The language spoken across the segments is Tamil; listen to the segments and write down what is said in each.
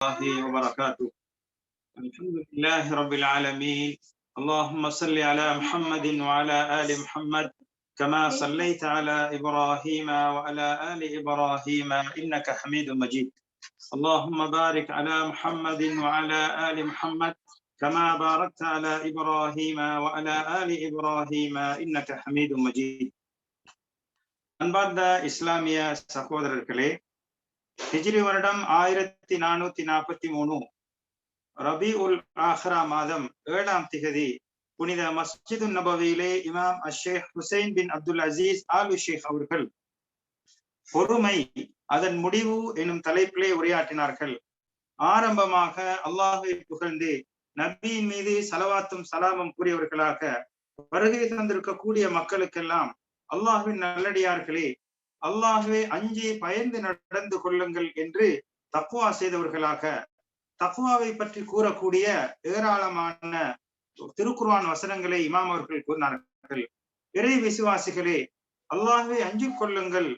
الله وبركاته. الحمد لله رب العالمين. اللهم صل على محمد وعلى آل محمد كما صليت على إبراهيم وعلى آل إبراهيم إنك حميد مجيد. اللهم بارك على محمد وعلى آل محمد كما باركت على إبراهيم وعلى آل إبراهيم إنك حميد مجيد. அன்பார்ந்த இஸ்லாமிய சகோதரர்களே, ஹிஜ்ரி வருடம் 1443 ரபி உல் ஆஹ்ரா மாதம் 7ஆம் திகதி புனித மஸ்ஜிது நபவியிலே இமாம் அஷேக் ஹுசைன் பின் அப்துல் அசீஸ் ஆல் ஷேக் அவர்கள் பொறுமை அதன் முடிவு எனும் தலைப்பிலே உரையாற்றினார்கள். ஆரம்பமாக அல்லாஹை புகழ்ந்து நபியின் மீது சலவாத்தும் சலாமும் கூறியவர்களாக வருகை தந்திருக்கக்கூடிய மக்களுக்கெல்லாம், அல்லாஹுவின் நல்லடியார்களே, அல்லாஹுவே அஞ்சி பயந்து நடந்து கொள்ளுங்கள் என்று தக்வா செய்தவர்களாக தக்வாவை பற்றி கூறக்கூடிய ஏராளமான திருக்குர்ஆன் வசனங்களை இமாம் அவர்கள் கூறினார்கள். இறை விசுவாசிகளே, அல்லாஹுவை அஞ்சிக் கொள்ளுங்கள்,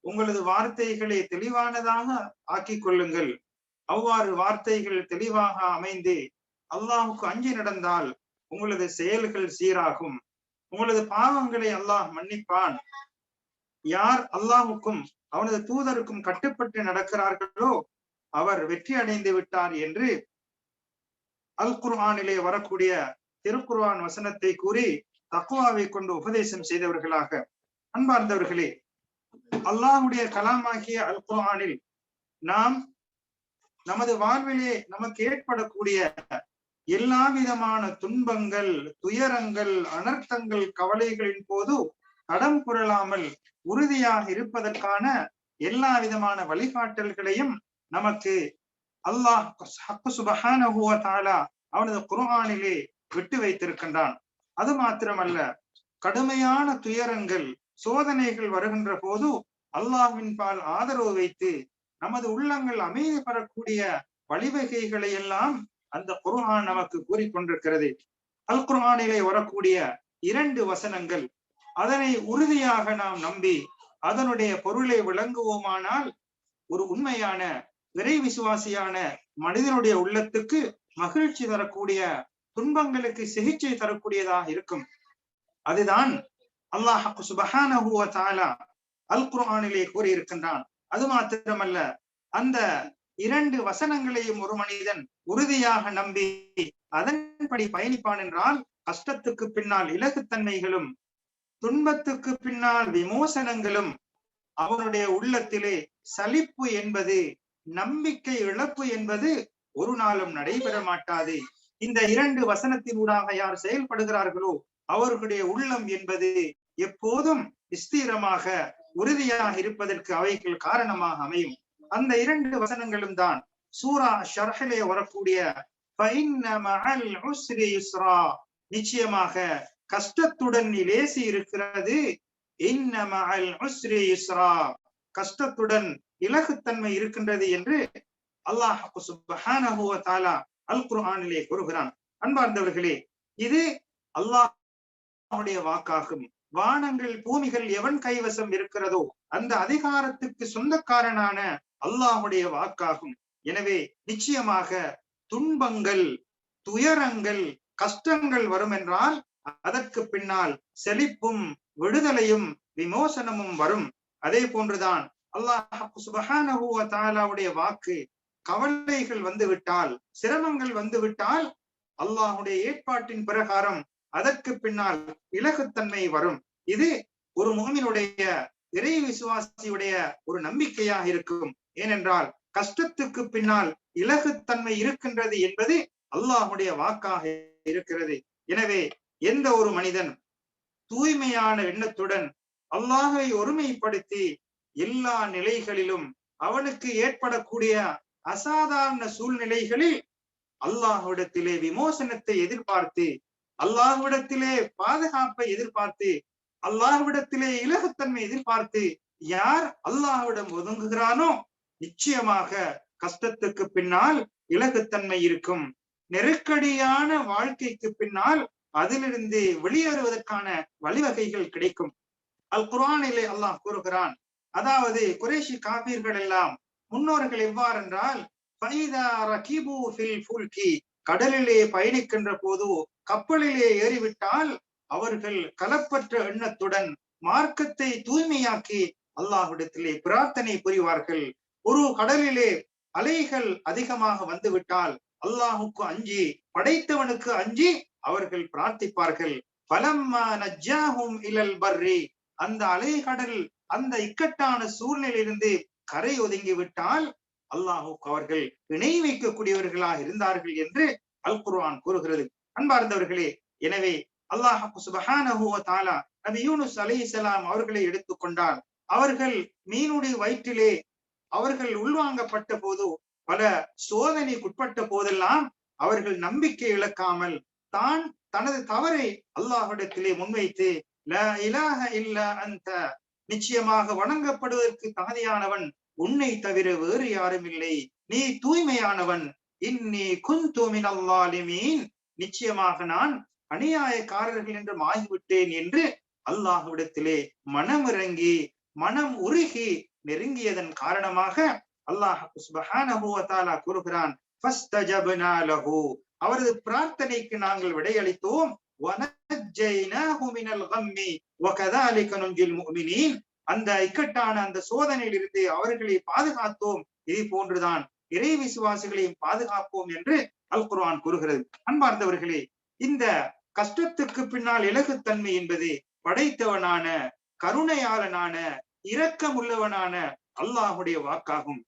உங்களது வார்த்தைகளை தெளிவானதாக ஆக்கிக் கொள்ளுங்கள். அவ்வாறு வார்த்தைகள் தெளிவாக அமைந்து அல்லாஹுக்கு அஞ்சி நடந்தால் உங்களது செயல்கள் சீராகும், உங்களது பாவங்களை அல்லாஹ் மன்னிப்பான். யார் அல்லாஹுக்கும் அவனது தூதருக்கும் கட்டுப்பட்டு நடக்கிறார்களோ அவர் வெற்றி அடைந்து விட்டார் என்று அல் குர்ஆனிலே வரக்கூடிய திருக்குர்ஆன் வசனத்தை கூறி தக்வாவை கொண்டு உபதேசம் செய்தவர்களாக, அன்பார்ந்தவர்களே, அல்லாஹுடைய கலாமாகிய அல் குர்ஆனில் நாம் நமது வாழ்விலே நமக்கு ஏற்படக்கூடிய எல்லா விதமான துன்பங்கள், துயரங்கள், அனர்த்தங்கள், கவலைகளின் போது தடம் புரளாமல் உறுதியாக இருப்பதற்கான எல்லா விதமான வழிகாட்டல்களையும் நமக்கு அல்லாஹ் சுப்ஹானஹு வ தஆலா அவனது குர்ஆனிலே விட்டு வைத்திருக்கின்றான். அது மாத்திரமல்ல, கடுமையான துயரங்கள், சோதனைகள் வருகின்ற போது அல்லாஹ்வின் பால் ஆதரவு வைத்து நமது உள்ளங்கள் அமைதி பெறக்கூடிய வழிவகைகளை எல்லாம் அந்த குர்ஆன் நமக்கு கூறிக்கொண்டிருக்கிறது. அல் குர்ஆனிலே வரக்கூடிய 2 வசனங்கள், அதனை உறுதியாக நாம் நம்பி அதனுடைய பொருளை விளங்குவோமானால் ஒரு உண்மையான இறை விசுவாசியான மனிதனுடைய உள்ளத்துக்கு மகிழ்ச்சி தரக்கூடிய, துன்பங்களுக்கு சிகிச்சை தரக்கூடியதாக இருக்கும். அதுதான் அல்லாஹ் சுப்ஹானஹு வ தஆலா அல் குர்ஆனிலே கூறியிருக்கின்றான். அது மாத்திரமல்ல, அந்த 2 வசனங்களையும் ஒரு மனிதன் உறுதியாக நம்பி அதன்படி பயணிப்பான் என்றால் கஷ்டத்துக்கு பின்னால் இலகுத்தன்மைகளும், துன்பத்துக்கு பின்னால் விமோசனங்களும், அவனுடைய உள்ளத்திலே சலிப்பு என்பது, நம்பிக்கை இழப்பு என்பது ஒரு நாளும் நடைபெற மாட்டாது. இந்த 2 வசனத்தினூடாக யார் செயல்படுகிறார்களோ அவர்களுடைய உள்ளம் என்பது எப்போதும் ஸ்திரமாக உறுதியாக இருப்பதற்கு அவைகள் காரணமாக அமையும். அந்த 2 வசனங்களும் தான் சூரா ஷர்ஹிலே வரக்கூடிய ஃபஇன்ன மஅல் உஸ்ரி யுஸ்ரா, நிச்சயமாக கஷ்டத்துடன் லேசி இருக்கிறது. இன்ன மஅல் உஸ்ரி யுஸ்ரா, கஷ்டத்துடன் இலகுத்தன்மை இருக்கின்றது என்று அல்லாஹ் சுப்ஹானஹு வ தஆலா அல் குர்ஆனிலே கூறுகிறான். அன்பார்ந்தவர்களே, இது அல்லாஹ்வுடைய வாக்காகும். வானங்கள் பூமிகள் எவன் கைவசம் இருக்கிறதோ அந்த அதிகாரத்துக்கு சொந்தக்காரனான அல்லாஹ்வுடைய வாக்காகும். எனவே நிச்சயமாக துன்பங்கள், துயரங்கள், கஷ்டங்கள் வரும் என்றால் அதற்கு பின்னால் செழிப்பும் விடுதலையும் விமோசனமும் வரும். அதே போன்றுதான் அல்லாஹ் சுப்ஹானஹு வ தஆலாவுடைய வாக்கு, கவலைகள் வந்துவிட்டால், சிரமங்கள் வந்துவிட்டால் அல்லாஹ்வுடைய ஏற்பாட்டின் பிரகாரம் அதற்கு பின்னால் இலகுத்தன்மை வரும். இது ஒரு முஃமினுடைய இறை விசுவாசியுடைய ஒரு நம்பிக்கையாக இருக்கும். ஏனென்றால் கஷ்டத்துக்கு பின்னால் இலகுத்தன்மை இருக்கின்றது என்பது அல்லாஹ்வுடைய வாக்காக இருக்கிறது. எனவே எந்த ஒரு மனிதன் தூய்மையான எண்ணத்துடன் அல்லாஹை ஒருமைப்படுத்தி எல்லா நிலைகளிலும் அவனுக்கு ஏற்படக்கூடிய அசாதாரண சூழ்நிலைகளில் அல்லாஹ்விடத்திலே விமோசனத்தை எதிர்பார்த்து, அல்லாஹ்விடத்திலே பாதுகாப்பை எதிர்பார்த்து, அல்லாஹ்விடத்திலே இலகுத்தன்மை எதிர்பார்த்து யார் அல்லாஹ்விடம் ஒதுங்குகிறானோ நிச்சயமாக கஷ்டத்துக்கு பின்னால் இலகுத்தன்மை இருக்கும். நெருக்கடியான வாழ்க்கைக்கு பின்னால் அதிலிருந்து வெளியேறுவதற்கான வழிவகைகள் கிடைக்கும். அல் குர்ஆனிலே அல்லாஹ் கூறுகிறான், அதாவது குறைஷி காபீர்கள் எல்லாம் முன்னோர்கள் எவ்வாறென்றால் கடலிலே பயணிக்கின்ற போது கப்பலிலே ஏறிவிட்டால் அவர்கள் கலப்பற்ற எண்ணத்துடன் மார்க்கத்தை தூய்மையாக்கி அல்லாஹ்விடத்திலே பிரார்த்தனை புரிவார்கள். ஒரு கடலிலே அலைகள் அதிகமாக வந்துவிட்டால் அல்லாஹுக்கு அஞ்சி, படைத்தவனுக்கு அஞ்சி அவர்கள் பிரார்த்திப்பார்கள். பலம்மா நஜ்ஜாஹும் இலல் பர்ரி, அந்த அலைகடல் அந்த இக்கட்டான சூழ்நிலையிலிருந்து கரை ஒதுங்கி விட்டால் அல்லாஹுக்கு அவர்கள் இணை வைக்கக்கூடியவர்களாக இருந்தார்கள் என்று அல் குர்ஆன் கூறுகிறது. அன்பார்ந்தவர்களே, எனவே அல்லாஹ் சுப்ஹானஹு வ தஆலா நபி யூனுஸ் அலைஹிஸ்ஸலாம் அவர்களை எடுத்துக்கொண்டால், அவர்கள் மீனுடைய வயிற்றிலே அவர்கள் உள்வாங்கப்பட்ட போது, பல சோதனைக்குட்பட்ட போதெல்லாம் அவர்கள் நம்பிக்கை இழக்காமல் தான் தனது தவறை அல்லாஹ்விடத்திலே முன்வைத்து, லா இலாஹ இல்லா அன்த, நிச்சயமாக வணங்கப்படுவதற்கு தகுதியானவன் உன்னை தவிர வேறு யாரும் இல்லை, நீ தூய்மையானவன், இன்னி குன்து மினல் ஸாலிமீன், நிச்சயமாக நான் அநியாயக்காரர்கள் என்று ஆகிவிட்டேன் என்று அல்லாஹ்விடத்திலே மனமிறங்கி மனம் உருகி நெருங்கியதன் காரணமாக அல்லாஹ் சுப்ஹானஹு வ தஆலா கூறுகிறான், ஃபஸ்தஜப்னா லஹு, அவரது பிரார்த்தனைக்கு நாங்கள் விடையளித்தோம், வனஜ்ஜைனாஹு மினல் கம்மி வகதாலிக நுன்ஜில் முஃமினீன், அந்த இக்கட்டான அந்த சோதனையிலிருந்து அவர்களை பாதுகாத்தோம், இது போன்றுதான் இறை விசுவாசிகளையும் பாதுகாப்போம் என்று அல் குர்ஆன் கூறுகிறது. அன்பார்ந்தவர்களே, இந்த கஷ்டத்துக்கு பின்னால் இலகுத்தன்மை என்பது படைத்தவனான, கருணையாளனான, இரக்கமுள்ளவனான அல்லாஹுடைய வாக்காகும்.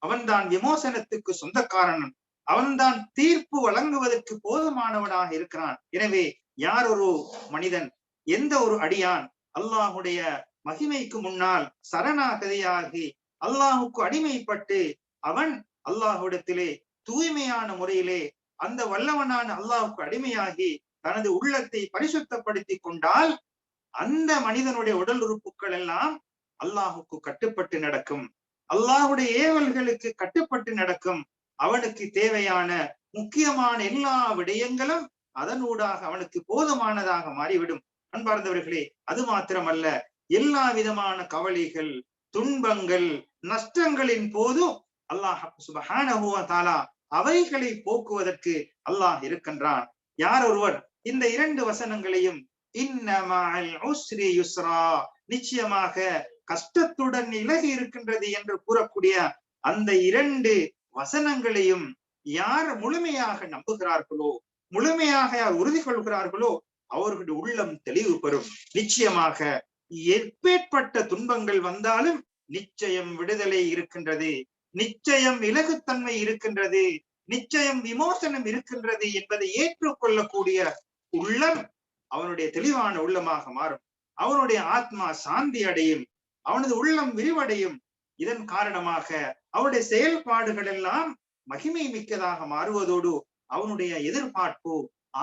அவன்தான் விமோசனத்துக்கு சொந்தக்காரன், அவன்தான் தீர்ப்பு வழங்குவதற்கு போதுமானவனாக இருக்கிறான். எனவே யார் ஒரு மனிதன், எந்த ஒரு அடியான் அல்லாஹுடைய மகிமைக்கு முன்னால் சரணாகதியாகி அல்லாஹுக்கு அடிமைப்பட்டு அவன் அல்லாஹுடத்திலே தூய்மையான முறையிலே அந்த வல்லவனான அல்லாஹுக்கு அடிமையாகி தனது உள்ளத்தை பரிசுத்தப்படுத்தி கொண்டால், அந்த மனிதனுடைய உடல் உறுப்புகள் எல்லாம் அல்லாஹுக்கு கட்டுப்பட்டு நடக்கும், அல்லாஹுடைய ஏவல்களுக்கு கட்டுப்பட்டு நடக்கும். அவனுக்கு தேவையான முக்கியமான எல்லா விடயங்களும் அதனூடாக அவனுக்கு போதுமானதாக மாறிவிடும். அன்பார்ந்தவர்களே, அது மாத்திரமல்ல, எல்லா விதமான கவலைகள், துன்பங்கள், நஷ்டங்களின் போதும் அல்லாஹ் சுப்ஹானஹு வ தஆலா அவைகளை போக்குவதற்கு அல்லாஹ் இருக்கின்றான். யார் ஒருவர் இந்த இரண்டு வசனங்களையும், இன்ன மஅல் உஸ்ரி யுஸ்ரா, நிச்சயமாக கஷ்டத்துடன் இலகி இருக்கின்றது என்று கூறக்கூடிய அந்த இரண்டு வசனங்களையும் யார் முழுமையாக நம்புகிறார்களோ, முழுமையாக யார் உறுதி கொள்கிறார்களோ, அவர்களுடைய உள்ளம் தெளிவு பெறும். நிச்சயமாக எப்பேற்பட்ட துன்பங்கள் வந்தாலும் நிச்சயம் விடுதலை இருக்கின்றது, நிச்சயம் இலகுத்தன்மை இருக்கின்றது, நிச்சயம் விமோசனம் இருக்கின்றது என்பதை ஏற்றுக்கொள்ளக்கூடிய உள்ளம் அவனுடைய தெளிவான உள்ளமாக மாறும். அவனுடைய ஆத்மா சாந்தி அடையும், அவனது உள்ளம் விரிவடையும். இதன் காரணமாக அவனுடைய செயல்பாடுகள் எல்லாம் மகிமை மிக்கதாக மாறுவதோடு அவனுடைய எதிர்பார்ப்பு,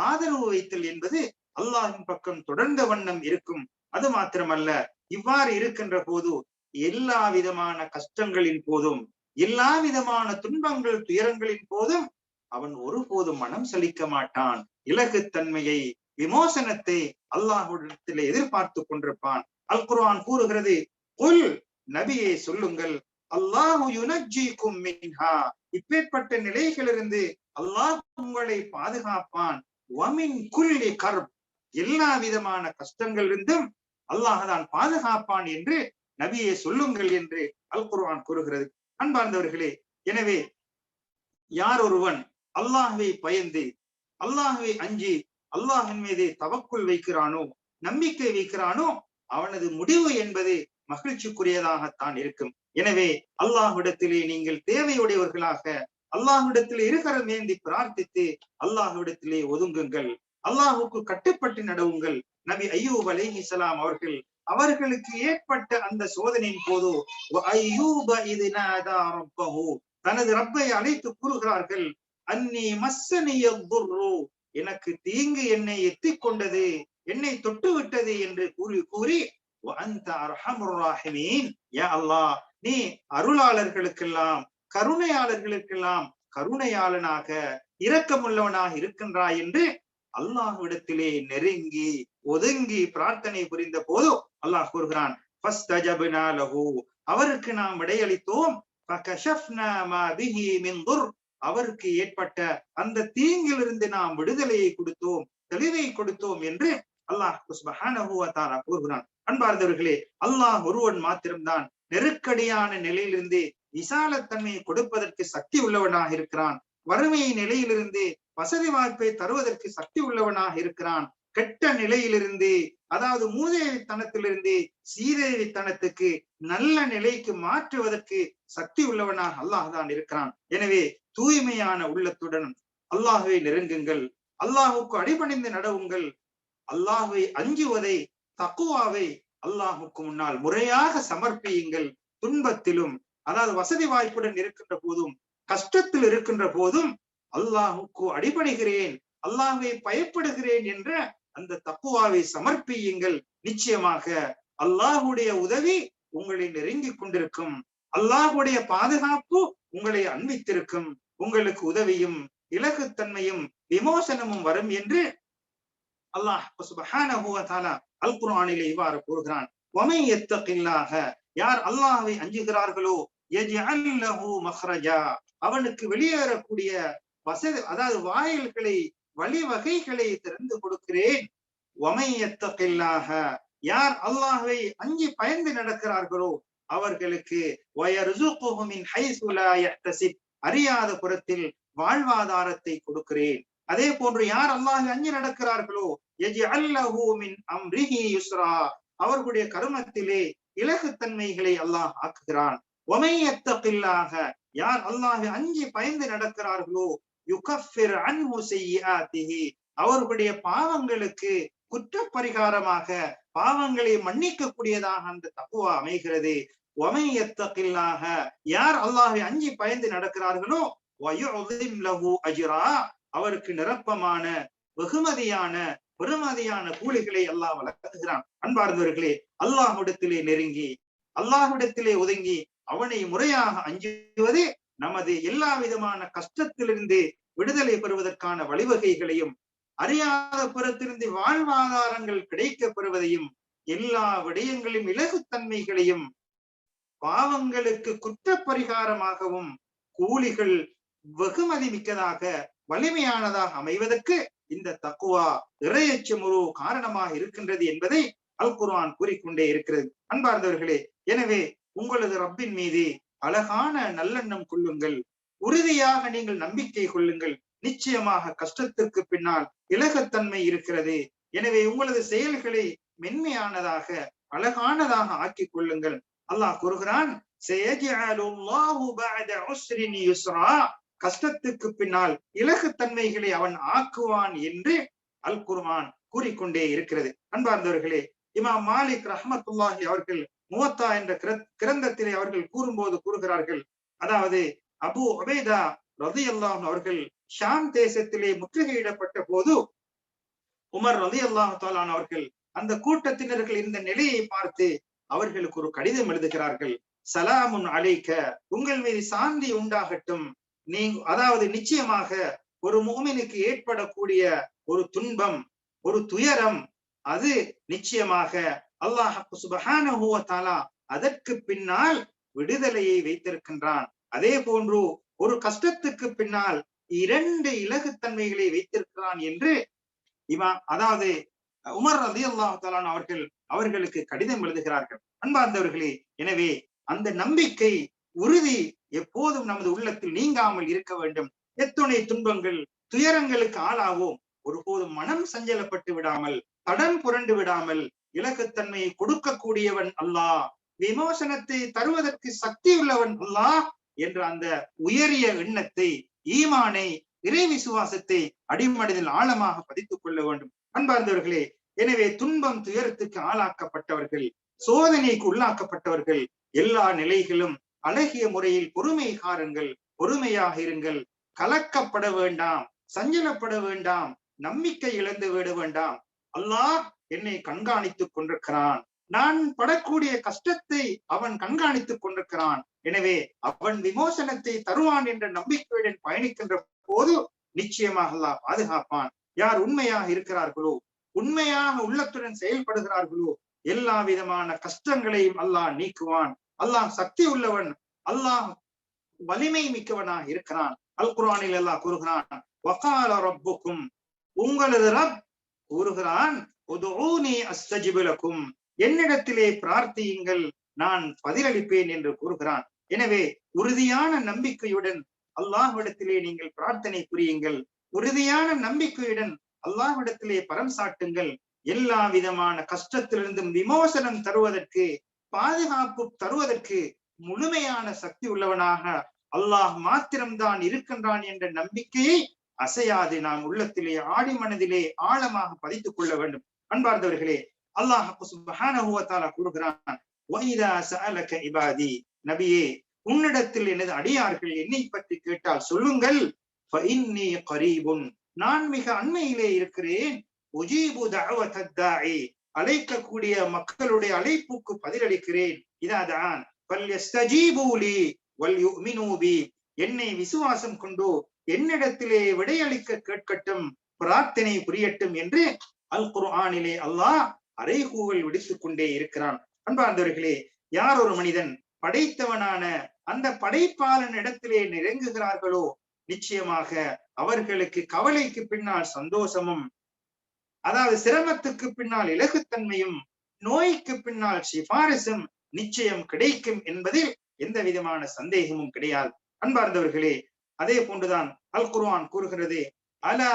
ஆதரவு வைத்தல் என்பது அல்லாஹின் பக்கம் தொடர்ந்த வண்ணம் இருக்கும். அது மாத்திரமல்ல, இவ்வாறு இருக்கின்ற போது எல்லா விதமான கஷ்டங்களின் போதும், எல்லா விதமான துன்பங்கள், துயரங்களின் போதும் அவன் ஒருபோதும் மனம் சலிக்க மாட்டான். இலகுத்தன்மையை, விமோசனத்தை அல்லாஹ்விடத்திலே எதிர்பார்த்து கொண்டிருப்பான். அல் குர்ஆன் கூறுகிறது, குல், நபியே சொல்லுங்கள், அல்லாஹு யுனஜ்ஜிகும் மின்ஹா, இப்பேற்பட்ட நிலைகளிலிருந்து அல்லாஹ் உங்களை பாதுகாப்பான். வமின் குல்லி கர்ப், எல்லா விதமான கஷ்டங்களிலிருந்தும் அல்லாஹ் தான் பாதுகாப்பான் என்று நபியே சொல்லுங்கள் என்று அல் குர்ஆன் கூறுகிறது. அன்பார்ந்தவர்களே, எனவே யார் ஒருவன் அல்லாஹ்வை பயந்து, அல்லாஹ்வை அஞ்சி, அல்லாஹின் மீது தவக்குல் வைக்கிறானோ, நம்பிக்கை வைக்கிறானோ, அவனது முடிவு என்பது மகிழ்ச்சிக்குரியதாகத்தான் இருக்கும். எனவே அல்லாஹ்விடத்திலே நீங்கள் தேவையுடையவர்களாக அல்லாஹ்விடத்திலே இருக்கிற ஏந்தி பிரார்த்தித்து அல்லாஹ்விடத்திலே ஒதுங்குங்கள், அல்லாஹுக்கு கட்டுப்பட்டு நடவுங்கள். நபி அய்யூப் அலைஹிஸ்ஸலாம் அவர்களுக்கு ஏற்பட்ட அந்த சோதனையின் போது தனது ரப்பை அழைத்து கூறுகிறார்கள், அன்னி மஸ்ஸனிய துர்ரு, எனக்கு தீங்கு என்னை எத்திக் கொண்டது, என்னை தொட்டு விட்டது என்று கூறி வஅன்த அர்ஹமுர் ராஹிமீன், யா அல்லாஹ், நீ அருளாளர்களுக்கெல்லாம், கருணையாளர்களுக்கெல்லாம் கருணையாளனாக, இரக்கமுள்ளவனாக இருக்கின்றாய் என்று அல்லாஹ்விடத்திலே நெருங்கி ஒதுங்கி பிரார்த்தனை புரிந்த போது அல்லாஹ் கூறுகிறான், ஃபஸ்தஜப்னா லஹு, அவருக்கு நாம் விடையளித்தோம், அவருக்கு ஏற்பட்ட அந்த தீங்கிலிருந்து நாம் விடுதலையை கொடுத்தோம், தெளிவை கொடுத்தோம் என்று அல்லாஹ் சுப்ஹானஹு வ தஆலா கூறுகிறான். அன்பார்ந்தவர்களே, அல்லாஹ் ஒருவன் மாத்திரம்தான் நெருக்கடியான நிலையிலிருந்து விசாலத்தன்மையை கொடுப்பதற்கு சக்தி உள்ளவனாக இருக்கிறான். வறுமை நிலையிலிருந்து வசதி வாய்ப்பை தருவதற்கு சக்தி உள்ளவனாக இருக்கிறான். கெட்ட நிலையிலிருந்து, அதாவது மூதேவித்தனத்திலிருந்து சீதேவித்தனத்துக்கு நல்ல நிலைக்கு மாற்றுவதற்கு சக்தி உள்ளவனாக அல்லாஹ் தான் இருக்கிறான். எனவே தூய்மையான உள்ளத்துடன் அல்லாஹுவை நெருங்குங்கள், அல்லாஹுக்கு அடிபணிந்து நடவுங்கள். அல்லாஹுவை அஞ்சுவதை, தக்குவாவை அல்லாஹுக்கு முன்னால் முறையாக சமர்ப்பியுங்கள். துன்பத்திலும், அதாவது வசதி வாய்ப்புடன் இருக்கின்ற போதும், கஷ்டத்தில் இருக்கின்ற போதும் அல்லாஹுக்கு அடிபணிகிறேன், அல்லாஹுவை பயப்படுகிறேன் என்ற அந்த தக்குவாவை சமர்ப்பியுங்கள். நிச்சயமாக அல்லாஹுடைய உதவி உங்களை நெருங்கிக் கொண்டிருக்கும், அல்லாஹுடைய பாதுகாப்பு உங்களை அன்பித்திருக்கும், உங்களுக்கு உதவியும் இலகுத்தன்மையும் விமோசனமும் வரும் என்று அல்லாஹ் சுப்ஹானஹு வ தஆலா அல் குர்ஆனிலே இவ்வாறு கூறுகிறான். வமை யத்தகில்லாஹ, யார் அல்லாஹ்வை அஞ்சுகிறார்களோ, யஜ்அல் லஹு மக்ரஜா, அவனுக்கு வெளியேறக்கூடிய வசதி, அதாவது வாயில்களை, வழிவகைகளை திறந்து கொடுக்கிறேன். வமை யத்தகில்லாஹ, யார் அல்லாஹ்வை அஞ்சி பயந்து நடக்கிறார்களோ அவர்களுக்கு வயர்ஸுகுஹு மின் ஹைஸு லா யஹ்தஸிப், அறியாத புறத்தில் வாழ்வாதாரத்தை கொடுக்கிறேன். அதே போன்று யார் அல்லாஹ்வை அஞ்சி நடக்கிறார்களோ யஜ்அல் லஹு மின் அம்ரிஹி யுஸ்ரா, அவர்களுடைய கர்மத்திலே இலகுத்தன்மைகளை அல்லாஹ் ஆக்குகிறான். வமை யத்தகில்லாஹ, யார் அல்லாஹ்வை அஞ்சி பயந்து நடக்கிறார்களோ யுகஃபிர் அன்ஹு ஸய்யிஆத்திஹி, அவர்களுடைய பாவங்களுக்கு குற்ற பரிகாரமாக பாவங்களை மன்னிக்க கூடியதாக அந்த தக்வா அமைகிறது. வமை யத்தகில்லாஹ, யார் அல்லாஹ்வை அஞ்சி பயந்து நடக்கிறார்களோ வயுஅஸிம் லஹு அஜ்ரா, அவருக்கு நிரப்பமான வெகுமதியான பெருமதியான கூலிகளை அல்லாஹ் வழங்குகிறான். அன்பார்ந்தவர்களே, அல்லாஹ்விடத்திலே நெருங்கி, அல்லாஹ்விடத்திலே ஒதுங்கி அவனை முறையாக அஞ்சுவது நமது எல்லா விதமான கஷ்டத்திலிருந்து விடுதலை பெறுவதற்கான வழிவகைகளையும், அறியாத புறத்திலிருந்து வாழ்வாதாரங்கள் கிடைக்க பெறுவதையும், எல்லா விடயங்களிலும் இலகுத்தன்மைகளையும், பாவங்களுக்கு குற்ற பரிகாரமாகவும் கூலிகள் வெகுமதி மிக்கதாக வலிமையானதாக அமைவதற்கு இந்த தக்குவா இறையச்சம் ஒரு காரணமாக இருக்கின்றது என்பதை அல் குர்ஆன் கூறிக்கொண்டே இருக்கிறது. அன்பார்ந்தவர்களே, எனவே உங்களது ரப்பின் மீது அழகான நல்லெண்ணம் கொள்ளுங்கள், உறுதியாக நீங்கள் நம்பிக்கை கொள்ளுங்கள். நிச்சயமாக கஷ்டத்திற்கு பின்னால் இலகுத்தன்மை இருக்கிறது. எனவே உங்களது செயல்களை மென்மையானதாக, அழகானதாக ஆக்கிக் கொள்ளுங்கள். அல்லாஹ் கூறுகிறான், சயஜஅலுல்லாஹு பஅத உஸ்ரின் யுஸ்ரா, கஷ்டத்துக்கு பின்னால் இலகுத்தன்மைகளை அவன் ஆக்குவான் என்று அல் குர்ஆன் கூறிக்கொண்டே இருக்கிறது. அன்பார்ந்தவர்களே, இமாம் மாலிக் ரஹ்மத்துல்லாஹி அவர்கள் முவத்தா என்ற கிரந்தத்திலே அவர்கள் கூறும்போது கூறுகிறார்கள், அதாவது அபு உபைதா ரலியல்லாஹு அவர்கள் ஷாம் தேசத்திலே முற்றுகையிடப்பட்ட போது உமர் ரலியல்லாஹு தஆலா அவர்கள் அந்த கூட்டத்தினர்கள் இந்த நிலையை பார்த்து அவர்களுக்கு ஒரு கடிதம் எழுதுகிறார்கள். சலாமுன் அலைக்க, உங்கள் மீது சாந்தி உண்டாகட்டும். அதாவது நிச்சயமாக ஒரு முஃமினுக்கு ஏற்படக்கூடிய ஒரு துன்பம், ஒரு துயரம், அது நிச்சயமாக அல்லாஹ் சுப்ஹானஹு வ தஆலா அதற்கு பின்னால் விடுதலையை வைத்திருக்கின்றான். அதே போன்று ஒரு கஷ்டத்துக்கு பின்னால் 2 இலகுத்தன்மைகளை வைத்திருக்கிறான் என்று அதாவது உமர் ரலியல்லாஹு தஆலா அவர்களுக்கு கடிதம் எழுதுகிறார்கள். அன்பார்ந்தவர்களே, எனவே அந்த நம்பிக்கை, உறுதி எப்போதும் நமது உள்ளத்தில் நீங்காமல் இருக்க வேண்டும். எத்துணை துன்பங்கள், துயரங்களுக்கு ஆளாவோம், ஒருபோதும் மனம் சஞ்சலப்பட்டு விடாமல், தடம் புரண்டு விடாமல், இலகுத்தன்மையை கொடுக்கக்கூடியவன் அல்லாஹ், விமோசனத்தை தருவதற்கு சக்தி உள்ளவன் அல்லாஹ் என்ற அந்த உயரிய எண்ணத்தை, ஈமானை, இறை விசுவாசத்தை அடிமனதில் ஆழமாக பதித்துக் கொள்ள வேண்டும். அன்பார்ந்தவர்களே, எனவே துன்பம் துயரத்துக்கு ஆளாக்கப்பட்டவர்கள், சோதனைக்கு உள்ளாக்கப்பட்டவர்கள் எல்லா நிலைகளும் அழகிய முறையில் பொறுமை காருங்கள், பொறுமையாக இருங்கள், கலக்கப்பட வேண்டாம், சஞ்சலப்பட வேண்டாம், நம்பிக்கை இழந்து விட வேண்டாம். அல்லாஹ் என்னை கண்காணித்துக் கொண்டிருக்கிறான், நான் படக்கூடிய கஷ்டத்தை அவன் கண்காணித்துக் கொண்டிருக்கிறான். எனவே அவன் விமோசனத்தை தருவான் என்ற நம்பிக்கையுடன் பயணிக்கின்ற போது நிச்சயமாக அல்லாஹ் பாதுகாப்பான். யார் உண்மையாக இருக்கிறார்களோ, உண்மையாக உள்ளத்துடன் செயல்படுகிறார்களோ, எல்லா விதமான கஷ்டங்களையும் அல்லாஹ் நீக்குவான். அல்லாஹ் சக்தி உள்ளவன், அல்லாஹ் வலிமை மிக்கவனாக இருக்கிறான். அல் குர்ஆனில் அல்லாஹ் கூறுகிறான், வகால ரப்புக்கும், உங்களது ரப் கூறுகிறான், உதுஊனி அஸ்தஜிபு லக்கும், என்னிடத்திலே பிரார்த்தியுங்கள், நான் பதிலளிப்பேன் என்று கூறுகிறான். எனவே உறுதியான நம்பிக்கையுடன் அல்லாஹ்விடத்திலே நீங்கள் பிரார்த்தனை புரியுங்கள். உறுதியான நம்பிக்கையுடன் அல்லாஹ்விடத்திலே பரம் சாட்டுங்கள். எல்லா விதமான கஷ்டத்திலிருந்தும் விமோசனம் தருவதற்கு, பாதுகாப்பு தருவதற்கு முழுமையான சக்தி உள்ளவனாக அல்லாஹ் மாத்திரம்தான் இருக்கின்றான் என்ற நம்பிக்கையை அசையாது நாம் உள்ளத்திலே ஆடி மனதிலே ஆழமாக பதித்துக் கொள்ள வேண்டும். அன்பார்ந்தவர்களே, அல்லாஹ் சுப்ஹானஹு வ தஆலா கூறுகிறான், வஇதா சஅலக இபாதி, நபியே உன்னிடத்தில் எனது அடியார்கள் என்னை பற்றி கேட்டால் சொல்லுங்கள், ஃபஇன்னி கரீபுன், நான் மிக அண்மையிலே இருக்கிறேன், உஜீபு தஅவத்தத் தாஇ, அழைக்கக்கூடிய மக்களுடைய அழைப்புக்கு பதிலளிக்கிறேன், இதாதான் ஃபல்யஸ்தஜீபு லீ வல்யுமினூ பி, என்னை விசுவாசம் கொண்டு என்னிடத்திலே விடையளிக்க கேட்கட்டும், பிரார்த்தனை புரியட்டும் என்று அல் குர்ஆனிலே அல்லாஹ் அறைகூவல் விடுத்துக் கொண்டே இருக்கிறான். அன்பார்ந்தவர்களே, யார் ஒரு மனிதன் படைத்தவனான அந்த படைப்பாளன் இடத்திலே நெருங்குகிறார்களோ நிச்சயமாக அவர்களுக்கு கவலைக்கு பின்னால் சந்தோஷமும், அதாவது சிரமத்துக்கு பின்னால் இலகுத்தன்மையும், நோய்க்கு பின்னால் சிபாரிசும் நிச்சயம் கிடைக்கும் என்பதில் எந்த விதமான சந்தேகமும் கிடையாது. அன்பார்ந்தவர்களே, அதே போன்றுதான் அல் குர்ஆன் கூறுகிறது, அலா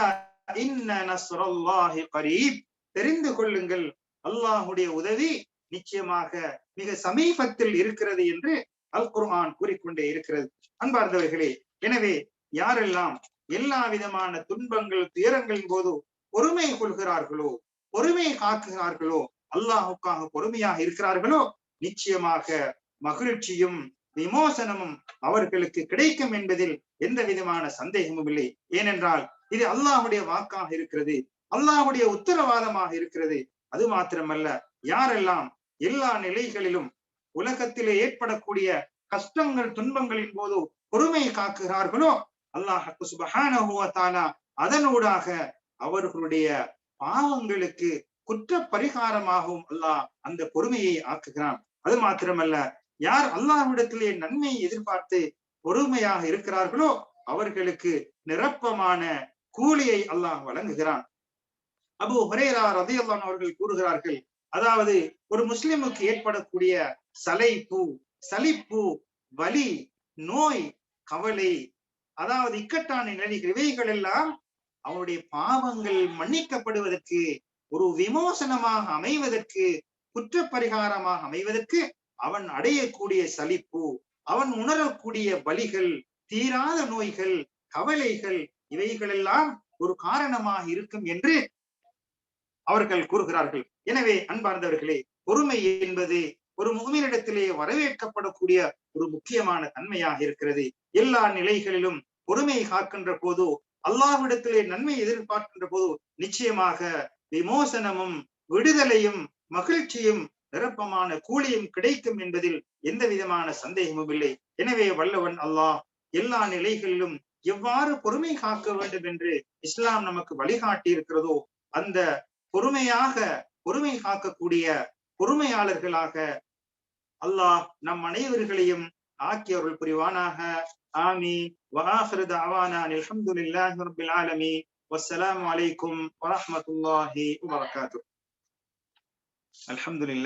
இன்ன நஸ்ரல்லாஹி கரீப், தெரிந்து கொள்ளுங்கள், அல்லாஹுடைய உதவி நிச்சயமாக மிக சமீபத்தில் இருக்கிறது என்று அல் குர்ஆன் கூறிக்கொண்டே இருக்கிறது. அன்பார்ந்தவர்களே, எனவே யாரெல்லாம் எல்லா விதமான துன்பங்கள் துயரங்களின் போது பொறுமை கொள்கிறார்களோ, பொறுமை காக்குகிறார்களோ, அல்லாஹுக்காக பொறுமையாக இருக்கிறார்களோ நிச்சயமாக மகிழ்ச்சியும் விமோசனமும் அவர்களுக்கு கிடைக்கும் என்பதில் எந்த விதமான சந்தேகமும் இல்லை. ஏனென்றால் இது அல்லாஹுடைய வாக்காக இருக்கிறது, அல்லாஹுடைய உத்தரவாதமாக இருக்கிறது. அது மாத்திரமல்ல, யாரெல்லாம் எல்லா நிலைகளிலும் உலகத்திலே ஏற்படக்கூடிய கஷ்டங்கள் துன்பங்களின் போது பொறுமை காக்குகிறார்களோ அல்லாஹ் சுப்ஹானஹு வ தஆலா அதனூடாக அவர்களுடைய பாவங்களுக்கு குற்ற பரிகாரமாகவும் அல்லாஹ் அந்த பொறுமையை ஆக்குகிறான். அது மாத்திரமல்ல, யார் அல்லாஹ்விடத்திலே நன்மையை எதிர்பார்த்து பொறுமையாக இருக்கிறார்களோ அவர்களுக்கு நிரப்பமான கூலியை அல்லாஹ் வழங்குகிறான். அபூ ஹுரைரா ரலியல்லாஹு அவர்கள் கூறுகிறார்கள், அதாவது ஒரு முஸ்லிமுக்கு ஏற்படக்கூடிய சலிப்பு, வலி, நோய், கவலை, அதாவது இக்கட்டான நிலைகள், இவைகள் எல்லாம் அவனுடைய பாவங்கள் மன்னிக்கப்படுவதற்கு, ஒரு விமோசனமாக அமைவதற்கு, குற்றப்பரிகாரமாக அமைவதற்கு அவன் அடையக்கூடிய சலிப்பு, அவன் உணரக்கூடிய வலிகள், தீராத நோய்கள், கவலைகள், இவைகளெல்லாம் ஒரு காரணமாக இருக்கும் என்று அவர்கள் கூறுகிறார்கள். எனவே அன்பார்ந்தவர்களே, பொறுமை என்பது ஒரு முஃமினிடத்திலே வரவேற்கப்படக்கூடிய ஒரு முக்கியமான தன்மையாக இருக்கிறது. எல்லா நிலைகளிலும் பொறுமை காக்கின்ற போது, அல்லாஹ்விடத்திலே நன்மை எதிர்பார்க்கின்ற போது நிச்சயமாக விமோசனமும் விடுதலையும் மகிழ்ச்சியும் நிரப்பமான கூலியும் கிடைக்கும் என்பதில் எந்த விதமான சந்தேகமும் இல்லை. எனவே வல்லவன் அல்லாஹ் எல்லா நிலைகளிலும் எவ்வாறு பொறுமை காக்க வேண்டும் என்று இஸ்லாம் நமக்கு வழிகாட்டி இருக்கிறதோ அந்த பொறுமை காக்கக்கூடிய பொறுமையாளர்களாக அல்லாஹ் நம் அனைவர்களையும் ஆக்கியவர்கள் புரிவானாக. ஆமீன். வ ஆகிரு தஅவானா அல்ஹம்துலில்லாஹி ரப்பில் ஆலமீன். வஸ்ஸலாமு அலைக்கும் வ ரஹ்மத்துல்லாஹி வ பரகாத்துஹு. அல்ஹம்துலில்லாஹ்.